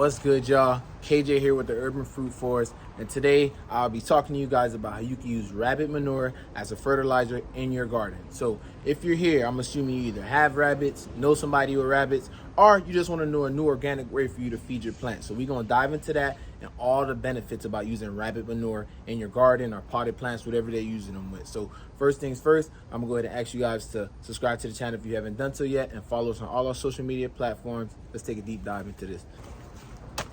What's good, y'all? KJ here with the Urban Fruit Forest, and today I'll be talking to you guys about how you can use rabbit manure as a fertilizer in your garden. So if you're here, I'm assuming you either have rabbits, know somebody with rabbits, or you just want to know a new organic way for you to feed your plants. So we're going to dive into that and all the benefits about using rabbit manure in your garden or potted plants, whatever they're using them with. So first things first, I'm gonna go ahead and ask you guys to subscribe to the channel if you haven't done so yet, and follow us on all our social media platforms. Let's take a deep dive into this.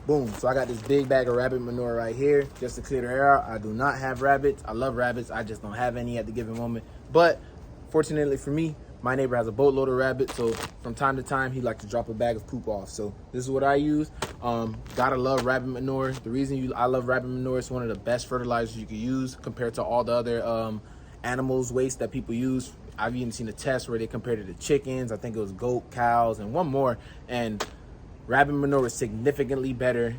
Boom. So I got this big bag of rabbit manure right here, just to clear the air out. I do not have rabbits. I love rabbits. I just don't have any at the given moment. But fortunately for me, my neighbor has a boatload of rabbits, so from time to time he likes to drop a bag of poop off. So this is what I use. Gotta love rabbit manure. The reason I love rabbit manure, it's one of the best fertilizers you can use compared to all the other animals waste that people use. I've even seen a test where they compared it to chickens. I think it was goat, cows, and one more. And rabbit manure is significantly better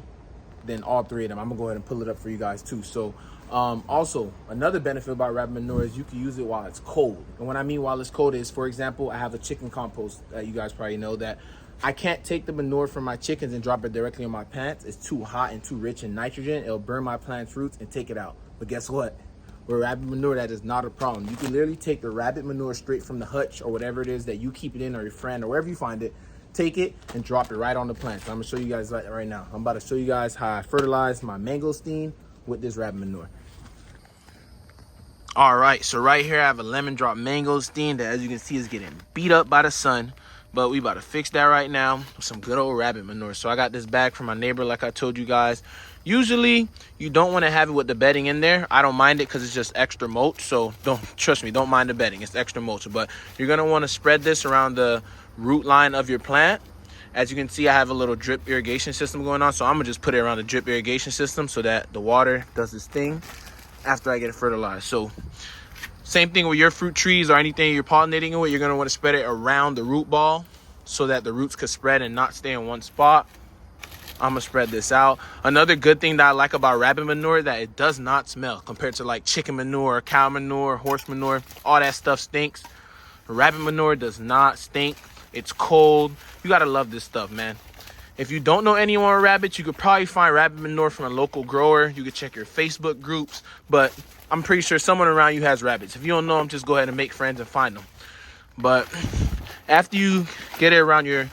than all three of them. I'm gonna go ahead and pull it up for you guys too. So also another benefit about rabbit manure is you can use it while it's cold. And what I mean while it's cold is, for example, I have a chicken compost that you guys probably know that I can't take the manure from my chickens and drop it directly on my plants. It's too hot and too rich in nitrogen. It'll burn my plant's roots and take it out. But guess what? With rabbit manure, that is not a problem. You can literally take the rabbit manure straight from the hutch or whatever it is that you keep it in, or your friend, or wherever you find it. Take it and drop it right on the plants. So I'm gonna show you guys that right now. I'm about to show you guys how I fertilize my mangosteen with this rabbit manure. All right, so right here I have a lemon drop mangosteen that, as you can see, is getting beat up by the sun, but we about to fix that right now with some good old rabbit manure. So I got this bag from my neighbor, like I told you guys. Usually you don't want to have it with the bedding in there. I don't mind it because it's just extra mulch, so trust me, don't mind the bedding. It's extra mulch, but you're gonna want to spread this around the root line of your plant. As you can see, I have a little drip irrigation system going on, so I'm gonna just put it around the drip irrigation system so that the water does its thing after I get it fertilized. So same thing with your fruit trees or anything you're pollinating with. You're gonna want to spread it around the root ball so that the roots could spread and not stay in one spot. I'm gonna spread this out. Another good thing that I like about rabbit manure, that it does not smell compared to like chicken manure, cow manure, horse manure. All that stuff stinks. Rabbit manure does not stink. It's cold. You gotta love this stuff, man. If you don't know anyone with rabbits, you could probably find rabbit manure from a local grower. You could check your Facebook groups, but I'm pretty sure someone around you has rabbits. If you don't know them, just go ahead and make friends and find them. But after you get it around your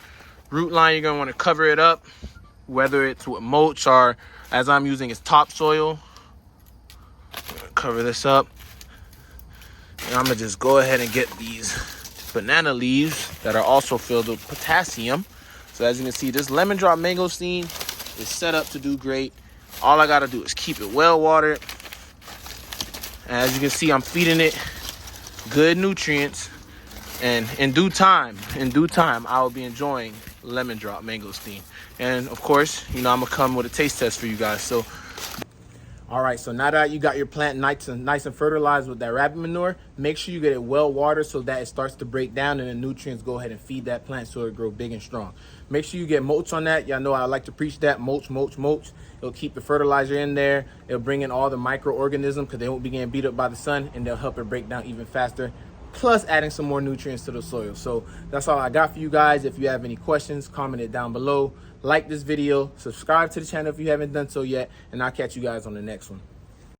root line, you're gonna want to cover it up, whether it's with mulch or, as I'm using, is topsoil. Cover this up. And I'm gonna just go ahead and get these banana leaves that are also filled with potassium. So as you can see, this lemon drop mangosteen is set up to do great. All I gotta do is keep it well watered. And as you can see, I'm feeding it good nutrients. And in due time, I will be enjoying lemon drop mangosteen. And of course, you know, I'm gonna come with a taste test for you guys. So all right, so now that you got your plant nice and fertilized with that rabbit manure, make sure you get it well watered so that it starts to break down and the nutrients go ahead and feed that plant so it grow big and strong. Make sure you get mulch on that. Y'all know I like to preach that, mulch. It'll keep the fertilizer in there. It'll bring in all the microorganisms because they won't be getting beat up by the sun, and they'll help it break down even faster, plus adding some more nutrients to the soil. So that's all I got for you guys. If you have any questions, comment it down below. Like this video, subscribe to the channel if you haven't done so yet, and I'll catch you guys on the next one.